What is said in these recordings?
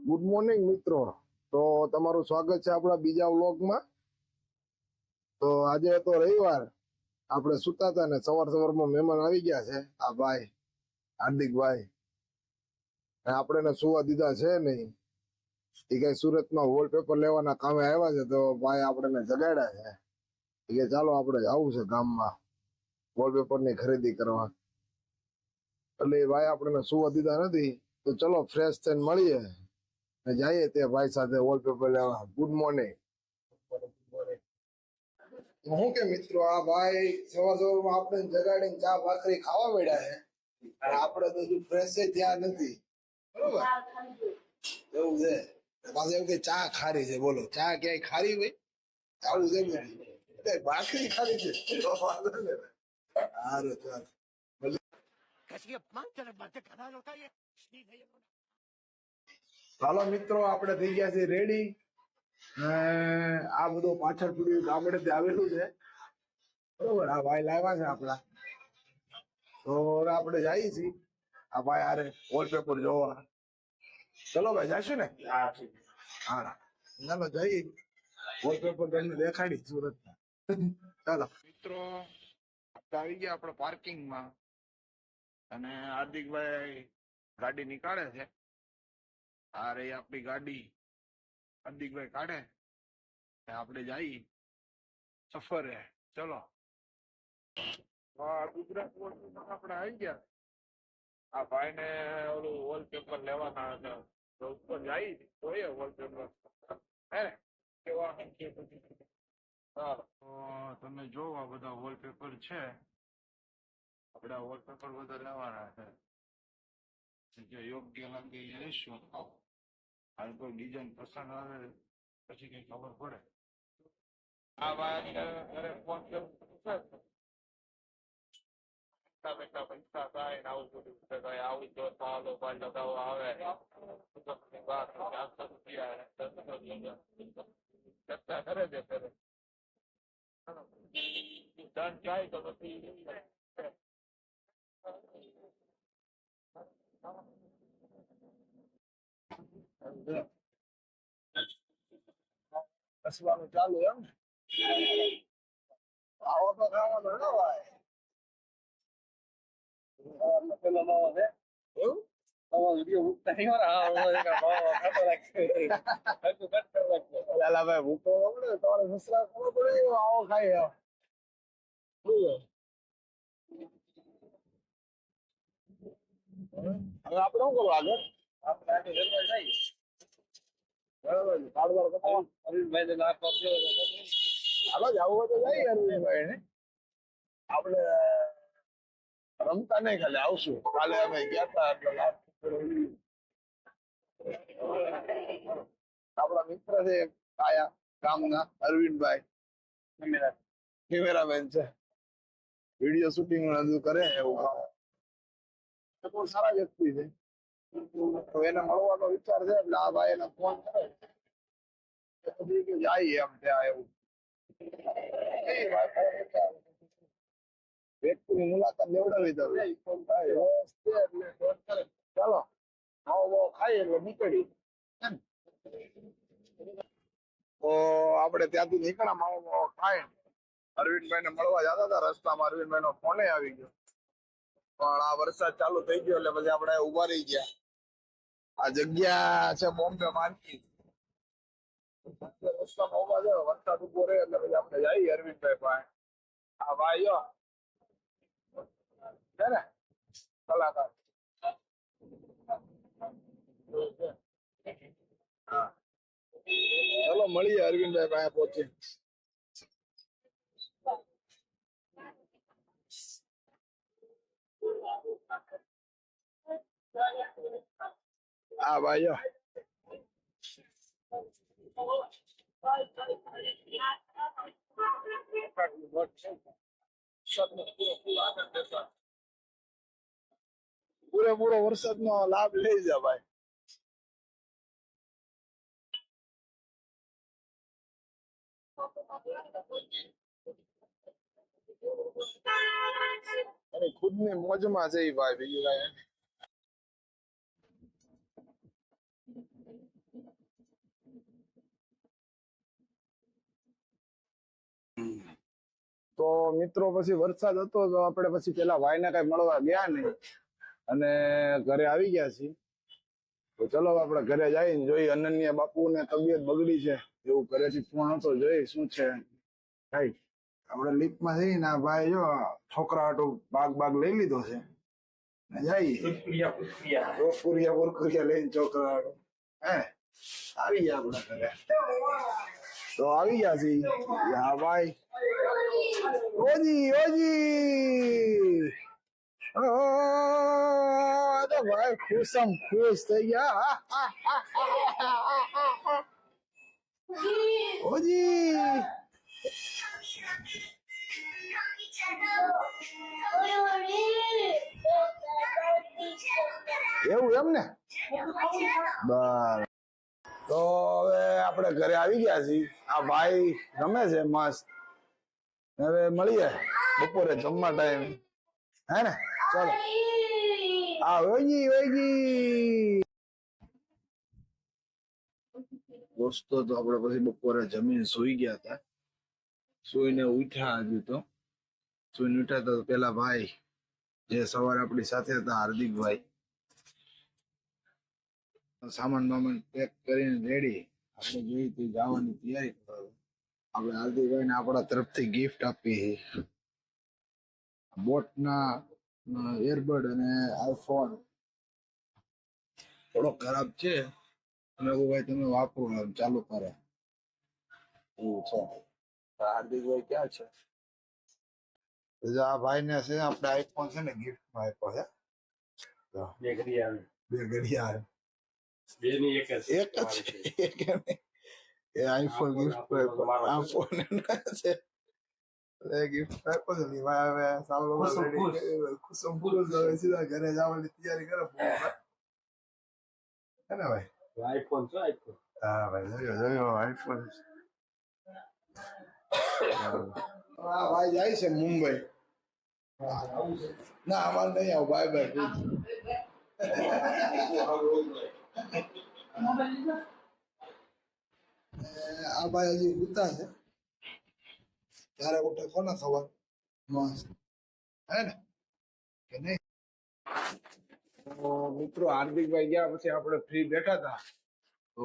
Good morning મિત્રો. તો તમારું સ્વાગત છે આપણા બીજા વ્લોગમાં. તો આજે તો રવિવાર, આપણે સુતા હતા ને સવારમાં મહેમાન આવી ગયા છે. આ ભાઈ હાર્દિકભાઈ આપણે સુવા દીધા છે નહીં. એ કઈ સુરતમાં વોલપેપર લેવાના કામે આવ્યા છે. તો ભાઈ આપણે જગાડ્યા છે. એ કે ચાલો આપણે જવું છે ગામમાં વોલપેપર ની ખરીદી કરવા. એટલે ભાઈ આપણે સુવા દીધા નથી. તો ચલો ફ્રેશ થઈને મળીએ જઈએ તે ભાઈ સાથે વોલપેપર લેવા. Good morning. હું કે મિત્રો આ ભાઈ સવારમાં આપણે જગાડીને ચા ભાખરી ખાવા મળ્યા છે. આપણે તો હજુ ફ્રેશ થયા નથી. બરોબર એવું છે. પાછું એવું કે ચા ખારી છે. બોલો ચા ક્યાંય ખારી હોય? આવું છે ભાખરી ખારી છે. સારું ચાલો મિત્રો આપણે થઈ ગયા છે રેડી. આ બધું પાછળ પૂરી ગામડે આવેલું છે. બરોબર આ ભાઈ લાવ્યા છે આપડા. તો આપણે જઈએ છીએ આ ભાઈ આરે વોલપેપર જોવા. ચલો ભાઈ જઈશું ને? હા ચાલો જઈએ વોલપેપર તમને દેખાડી સુરત ના. ચાલો મિત્રો આવી ગયા આપણે પાર્કિંગમાં અને હાર્દિકભાઈ ગાડી નીકાળે છે. આ રહી આપણી ગાડી. હાર્દિકભાઈ કાઢે આપણે જઈએ સફરે. ચલો ગુજરાત આપણે આવી ગયા. આ ભાઈ ને ઓલું વોલપેપર લેવાના હતા તો ઉપર જઈ જોઈએ વોલપેપર. હે કેવા તમે જોવો આ બધા વોલપેપર છે. આપડા વોલપેપર બધા લેવાના છે. જે યોગ્ય લાગે એ લઈશું. હાલ કોઈ ડિઝાઇન પસંદ આવે પછી કઈ ખબર પડે. આ ભાઈ ફોન બેઠા પૈસા થાય ને આવું બધું આવું જો સાલો લગાવવા આવે ચર્ચા કરે છે કરે ધન જાય તો પછી હસવાનું ચાલુ એમ. આવો તો ખાવાનો ને ભાઈ. પેલો નવો છે એવું ભૂખો તમારે સસરા ખબર પડે આવો ખાય. હવે આપણે શું કરવું આગળ? આપણે આગળ હાલો જવું હોય તો જઈએ અરવિંદભાઈ ને. આપણે રમતા નહીં ખાલી આવશું. કાલે અમે ગયા હતા એટલે આપણા મિત્ર છે આયા ગામના અરવિંદભાઈ કેમેરામેન છે. વિડીયો શૂટિંગ હજુ કરે એવું બહુ સારા વ્યક્તિ છે. તો એને મળવાનો વિચાર છે એટલે આ ભાઈ એને ફોન કરે પછી કે જાય એમ ત્યાં એવું વ્યક્તિની મુલાકાત લેવડાવી દઉં. ચાલો આવો ખાઈ એટલે નીકળી. તો આપણે ત્યાંથી નીકળ્યા માવો ખાય. અરવિંદભાઈ ને મળવા જતા હતા રસ્તામાં અરવિંદભાઈ નો ફોન આવી ગયો. પણ આ વરસાદ ચાલુ થઈ ગયો એટલે પછી આપણે ઉભા રહી ગયા. આ જગ્યા છે બોમ્બે માર્કેટ. રસ્તામાં ઉભા છે વરસાદ ઉભો રહે એટલે પછી આપણે જઈએ અરવિંદભાઈ પાસે. આ ભાઈ છે ને કલાકાર. હા ચલો મળીએ અરવિંદભાઈ પાસે પહોંચી. હા ભાઈ પૂરેપૂરો વરસાદ નો લાભ લઈ જા ભાઈ. અને ખુદ ની મોજમાં છે ભાઈ બીજું કઈ. તો મિત્રો પછી વરસાદ હતો તો આપણે પછી પેલા ભાઈને કઈ મળવા ગયા નહીં અને ઘરે આવી ગયા છીએ. તો ચલો આપણે ઘરે જઈને જોઈ અનન્યા બાપુ ને તબિયત બગડી છે એવું ઘરેથી ફોન હતો, જોઈ શું છે ભાઈ. આપણે લિફ્ટમાં જઈને આ ભાઈ જો છોકરા હાટું બાગ લઈ લીધો છે ને જઈએ કુરકુરિયા લઈને છોકરા હાટું આવી ગયા આપણા ઘરે. તો આવી ગયા છીએ. હા ભાઈ ઓજી તો ભાઈ ખુશ થઈ ગયા. ઓજી એવું એમ ને બરાબર. તો હવે આપણે ઘરે આવી ગયા છીએ. આ ભાઈ રમે છે મસ્ત. હવે મળીએ બપોરે જમવા ટાઈમ હે ને. ચાલો આ ઓજી દોસ્તો તો આપણે પછી બપોરે જમીન સુઈ ગયા હતા. સુઈને ઉઠ્યા હજુ તો સુઈને ઉઠ્યા તો પેલા ભાઈ જે સવારે આપણી સાથે હતા હાર્દિકભાઈ સામાન બામાન પેક કરીને રેડી આપણે જોઈ તો જવાની તૈયારી કરો. આપણે હાર્દિકભાઈ ને આપણા તરફથી ગિફ્ટ આપી બોટ ના એરબડ અને આઈફોન. થોડો ખરાબ છે ભાઈ તમે વાપરો ચાલુ કરે એવું છે. હાર્દિકભાઈ ક્યાં છે? આ ભાઈ ને છે આપણે આઈફોન છે ને ગિફ્ટ માં આપ્યો છે. બે ઘડિયાળ એક જ એ આઈફોન ગિફ્ટ આ ફોન છે ગિફ્ટ આપ્યો છે ને ભાઈ. હવે સાલો ખુશમ ખુશ હવે સીધા ઘરે જવાની તૈયારી કરે હે ને ભાઈ. આઈફોન છે આઈફોન. હા ભાઈ જોયો આઈફોન. હા ભાઈ જાય છે મુંબઈ. ના અમારે નહીં આવું બાય બાય. આ ભાઈ હજી ઉતા છે ત્યારે ઉઠે કોને ખબર મસ્ત હે ને કે નહીં. મિત્રો હાર્દિકભાઈ ગયા પછી આપણે ફ્રી બેઠા હતા તો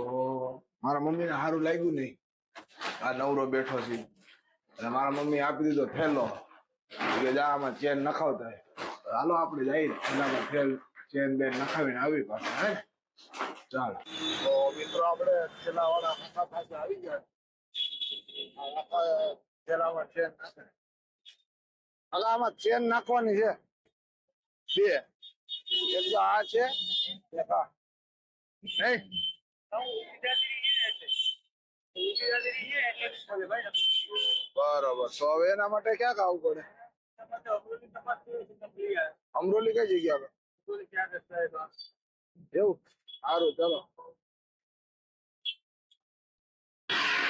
મારા મમ્મીને સારું લાગ્યું નહીં આ નવરો બેઠો છે અને મારા મમ્મી આપી દીધો થેલો કે જા આમાં ચેન નખાવતા હાલો આપણે જઈએ એનામાં ચેન બેન નખાવીને આવી પાછા હે ને. ચાલો તો મિત્રો આપણે થેલા વાળા મોટા પાસે આવી ગયા. થેલામાં ચેન નાખે હવે આમાં ચેન નાખવાની છે બે. એક તો આ છે એક આ નહીં. બરોબર તો હવે એના માટે ક્યાં આવવું પડે? અમરોલી કઈ જગ્યા એવું સારું ચલો.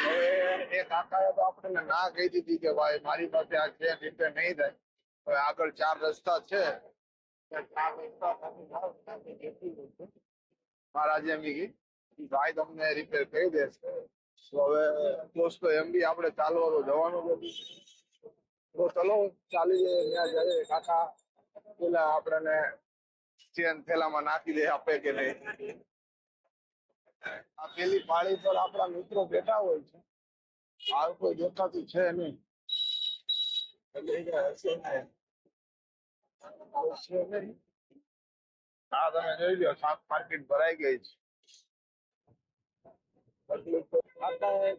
હવે એ કાકાએ તો આપણને ના કહી દીધી કે ભાઈ મારી પાસે આ ચેન રિપેર નહીં થાય. હવે આગળ 4 રસ્તા છે. મહારાજ એમ કીધું ભાઈ તમને રિપેર કરી દેશે. તો હવે દોસ્તો એમ બી આપણે ચાલવાનું જવાનું બધું તો ચલો ચાલી જાય ત્યાં જઈએ. કાકા પેલા આપણને ચેન થેલામાં નાખી દે આપે કે નહીં. આ પેલી પાળી પર આપણા મિત્રો બેઠા હોય છે. હાલ કોઈ દેખાતું છે નહીં. હા તમે જોઈ લો શાક માર્કેટ ભરાઈ ગઈ છે.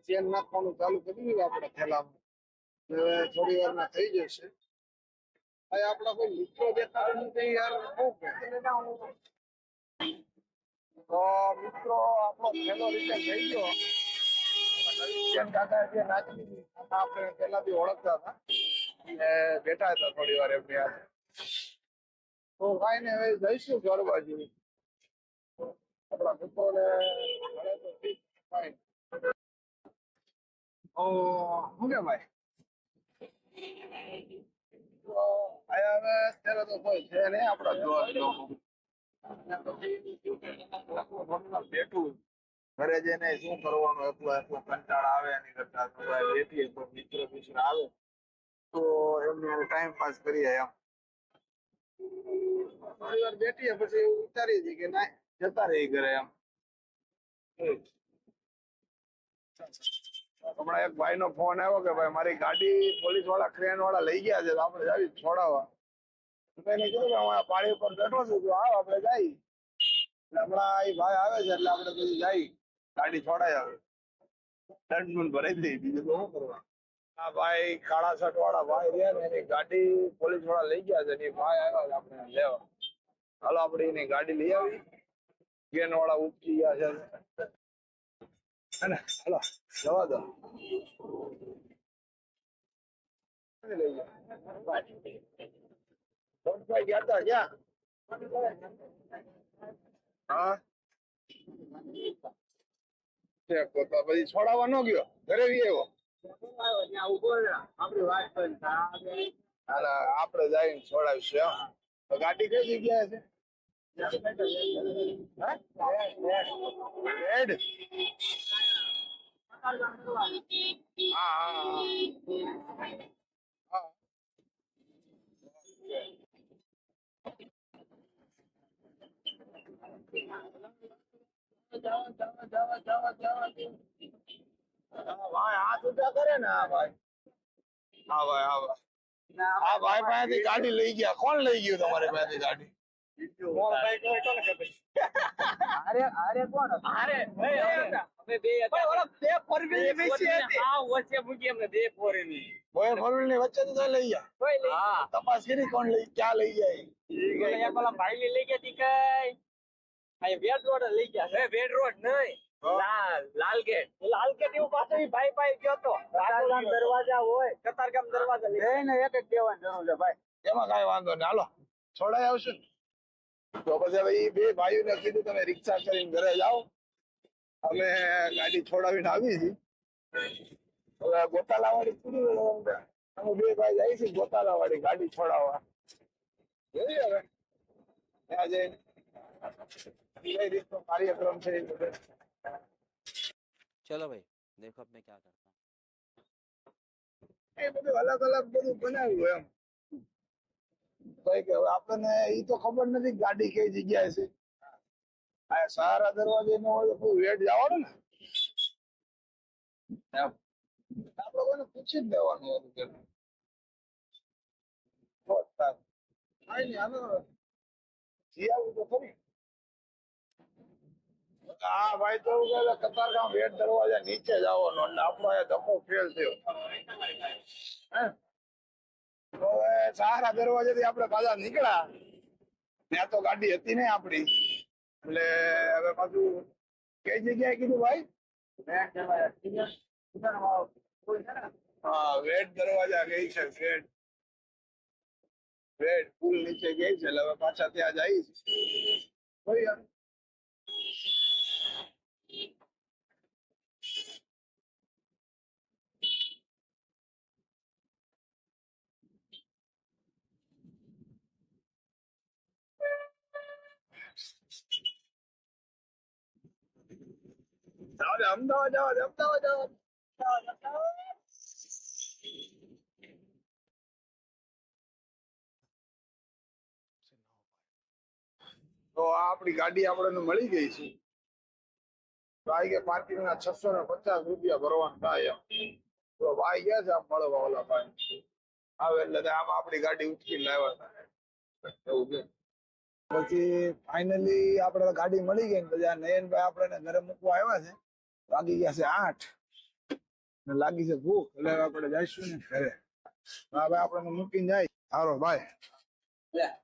ચેન નાખવાનું ચાલુ કરી દીધું આપણે થેલામાં. થોડી વાર માં થઈ જશે. આપડા કોઈ મિત્રો દેખાતા નથી યાર. તો મિત્રો આપણો થેલો રીતે થઈ ગયો. કાકા જે નાખી દીધી આપણે પેલા બી ઓળખતા હતા બેઠા હતા થોડી વાર એમની હાથે. તો ભાઈ ને હવે જઈશું ઘર બાજુ આપણા મિત્રોને મળે તો ઠીક. શું કે ભાઈ હવે અત્યારે તો કોઈ છે નહીં આપડા બેઠું ઘરે જઈને શું કરવાનું એટલો કંટાળ આવે એની કરતા બેઠીએ તો મિત્ર આવે તો એમને ટાઈમ પાસ કરીએ એમ થોડી વાર બેઠીએ પછી એવું વિચારીએ છીએ કે ના જતા રહી ઘરે એમ હમણાં એક ભાઈ નો ફોન આવ્યો કે ભાઈ મારી ગાડી પોલીસ વાળા ક્રેન વાળા લઈ ગયા છે તો આપણે જાવી છોડાવવા એને કીધું કે હું પાણી ઉપર બેઠો છું તો આવ આપણે જઈ હમણાં એ ભાઈ આવે છે એટલે આપણે પછી જઈ ગાડી છોડાય આવે દંડ ભરાઈ દઈ બીજું તો શું કરવા આ ભાઈ કાળા શર્ટ વાળા ભાઈ રહ્યા ને એની ગાડી પોલીસ વાળા લઈ ગયા છે એ ભાઈ આવ્યા છે આપણે લેવા હાલો આપણે એની ગાડી લઈ આવી ગેન વાળા ઉપકી ગયા છે હાલો જવા દો લઈ ગયા હતા ક્યાં હા પછી છોડાવવા ન ગયો ઘરે બી આવ્યો આપડે જઈને છોડાવીશું એમ ગાડી કઈ જગ્યાએ છે હા હાથ ઊંચા કરે ને હા ભાઈ આ ભાઈ પાસેથી ગાડી લઈ ગયા કોણ લઈ ગયું તમારી પાસેથી ગાડી તપાસ કરી કોણ લઈ ક્યાં લઈ જાય ભાઈ લઈ ગયા તી કઈ વેડ રોડ લઈ ગયા વેડ રોડ નહીં લાલગેટ એવું પાછું ભાઈ ભાઈ ગયો તો કતારગામ દરવાજા હોય કતારગામ દરવાજા લઈને એક જ દેવાનું જરૂર છે ભાઈ એમાં કઈ વાંધો નહીં હાલો છોડાઈ આવશે તો પછી હવે એ બે ભાઈઓને કીધું તમે રિક્ષા કરીને ઘરે જાઓ અમે ગાડી છોડાવીને આવી છીએ હવે ગોતાલા વાળી કીધું અમે બે ભાઈ જાય છે ગોતાલા વાળી ગાડી છોડાવવા જોઈ હવે ત્યાં જઈને કઈ રીતનો કાર્યક્રમ છે એ બધે चलो भाई देखो अब मैं क्या करता हूँ એ બધું અલગ અલગ બધું બનાવ્યું એમ કઈ કે આપણને એ તો ખબર નથી ગાડી કઈ જગ્યાએ છે આ સહારા દરવાજે નો હોય તો વેટ જવાનું ને આપડે કોઈને પૂછી જ દેવાનું હતું કે કઈ નઈ હાલો જી આવું તો ખરી હા ભાઈ તો કતારગામ વેટ દરવાજા નીચે જવાનો એટલે આપણો એ ધક્કો ફેલ થયો હવે સહારા દરવાજેથી આપણે પાછા નીકળ્યા ત્યાં તો ગાડી હતી ને આપડી એટલે હવે પાછું કઈ જગ્યાએ કીધું ભાઈ હા વેટ દરવાજા ગઈ છે વેટ પુલ નીચે ગઈ છે એટલે હવે પાછા ત્યાં જઈશ અમદાવાદ અમદાવાદ તો આપડી ગાડી આપણે મળી ગઈ છે ભાઈ કે પાર્કિંગ ના 650 રૂપિયા ભરવાનું થાય એમ તો ભાઈ ગયા છે આમ મળવા ઓલા ભાઈ આવે એટલે આમ આપડી ગાડી ઉચકીને લાવ્યા એવું છે પછી ફાઇનલી આપણે ગાડી મળી ગઈ ને પછી નયનભાઈ આપણે ઘરે મૂકવા આવ્યા છે વાગી ગયા છે 8 ને લાગી છે ભૂખ એટલે આપણે જઈશું ને ઘરે હા ભાઈ આપણને મૂકીને જાય હારો ભાઈ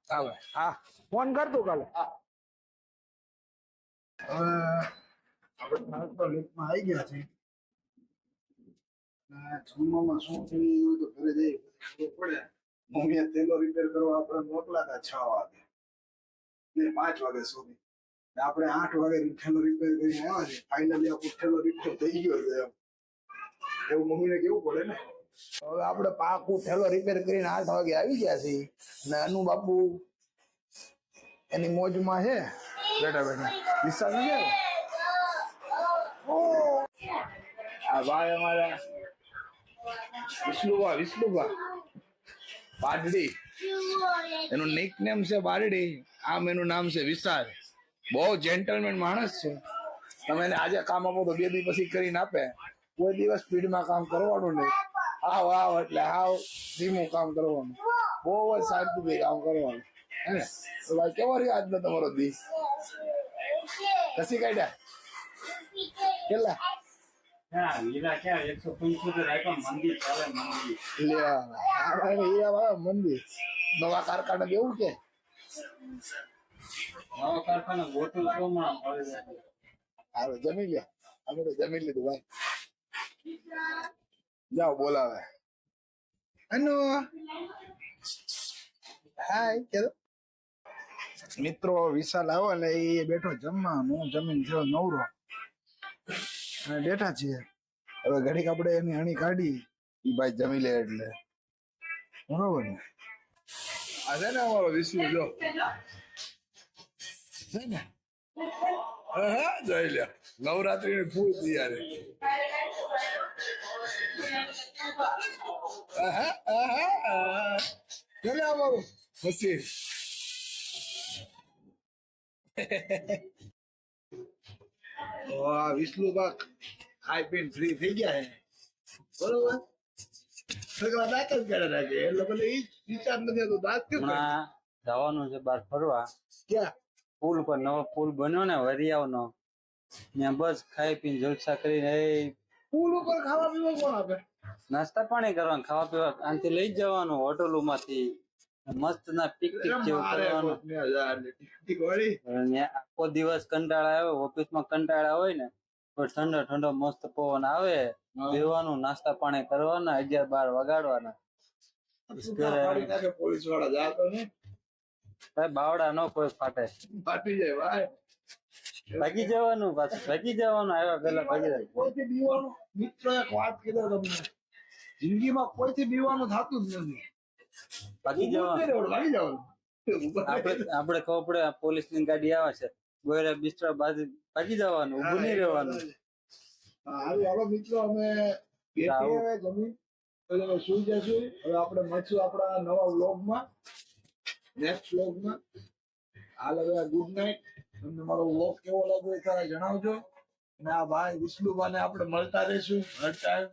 હા ભાઈ હા ફોન કરતું કાલે આપણે નાસ્તો લીફમાં આવી ગયા છે જમવામાં શું થયું તો ઘરે જઈ પડે મમ્મીએ તેલો રિપેર કરવા આપણે મોકલાતા 6 વાગે ને 5 વાગે સુધી આપણે 8 વાગે ઠેલો રિપેર કરીને આવ્યા છે ફાઇનલી આપણો ઠેલો રિપેર થઈ ગયો છે એવું મમ્મીને કેવું પડે ને હવે આપણે પાકું ઠેલો રિપેર કરીને 8 વાગે આવી ગયા છીએ ને અનુ બાપુ એની મોજમાં છે બેઠા બેઠા વિશાલ નથી આ ભાઈ અમારા વિષ્ણુભા બારડી, એનું નિકનેમ છે બારડી, આમ એનું નામ છે વિશાલ. બહુ જેન્ટલમેન માણસ છે. તમે એને આજે કામ આપો તો 2 દિવસ પછી કરીને આપે. કોઈ દિવસ સ્પીડમાં કામ કરવાનું નહીં. આવ આવ એટલે આવ, ધીમું કામ કરવાનું, બહુ જ શાંતિથી કામ કરવાનું. હે ને? તો ભાઈ કેવો રહ્યો આજનો તમારો દિવસ? કસી કાઢ્યા કેટલા? મંદિર નવા કારખાના કેવું કે હાલો જમી લે. અમે તો જમી લીધું ભાઈ. જાઓ બોલાવે. અનુ હાય કેલો. મિત્રો વિશાલ આવ્યો એટલે એ બેઠો જમવા, હું જમીન થયો નવરો અને બેઠા છીએ. હવે ઘડીક આપણે એની હણી કાઢી, ઈ ભાઈ જમી લે એટલે બરોબર ને. આ છે ને અમારો વિશ્વ જો છે ને, હા જોઈ લે નવરાત્રી ની ફૂલ તૈયારી. ચાલે અમારું પછી વિષ્ણુબા ખાઈ પીને ફ્રી થઈ ગયા છે બરોબર. સગડા દાંત જ કાઢે રાખે એટલે બધે ઈ વિચાર નથી આવતો દાંત કેમ કાઢે? હમણાં જવાનું છે બહાર ફરવા. ક્યાં? પુલ પર નવો પુલ બન્યો ને વરિયાવનો, ત્યાં બસ ખાઈ પીને જલસા કરીને પુલ ઉપર ખાવા પીવા કોણ આપે? નાસ્તા પાણી કરવાનું, ખાવા પીવા આનાથી લઈ જ જવાનું હોટલો માંથી. મસ્ત ના પિકનિક જેવું કરવાનું. ટિકટિક વાળી અને આખો દિવસ કંટાળા આવે, ઓફિસમાં કંટાળા હોય ને તો ઠંડો ઠંડો મસ્ત પવન આવે, પીવાનું, નાસ્તા પાણી કરવાના, 11-12 વગાડવાના. પોલીસ વાળા જાતો ને ભાઈ બાવડા નો કોઈ ફાટે, ફાટી જાય ભાઈ. ભાગી જવાનું, પાછું ભાગી જવાનું. આવ્યા પેલા ભાગી જાય. કોઈથી બીવાનું મિત્રો એક વાત કીધો તમને, જિંદગીમાં કોઈથી બીવાનું થતું જ નથી. ભાગી જવાનું. ભાગી જવાનું. આપણે ખબર પડે પોલીસ ની ગાડી આવે છે, ગોયરા બિસ્તરા બાજુ ભાગી જવાનું, ઉભું નહીં રહેવાનું. હાલો મિત્રો અમે બેઠી હવે જમીન એટલે સુઈ જશું. હવે આપણે મળશું આપણા નવા વ્લોગમાં, નેક્સ્ટ વ્લોગમાં. હાલ હવે ગુડ નાઇટ. તમને મારો વ્લોગ કેવો લાગ્યો એ જણાવજો. અને આ ભાઈ વિષ્ણુભાઈ ને આપણે મળતા રહીશું હર ટાઈમ.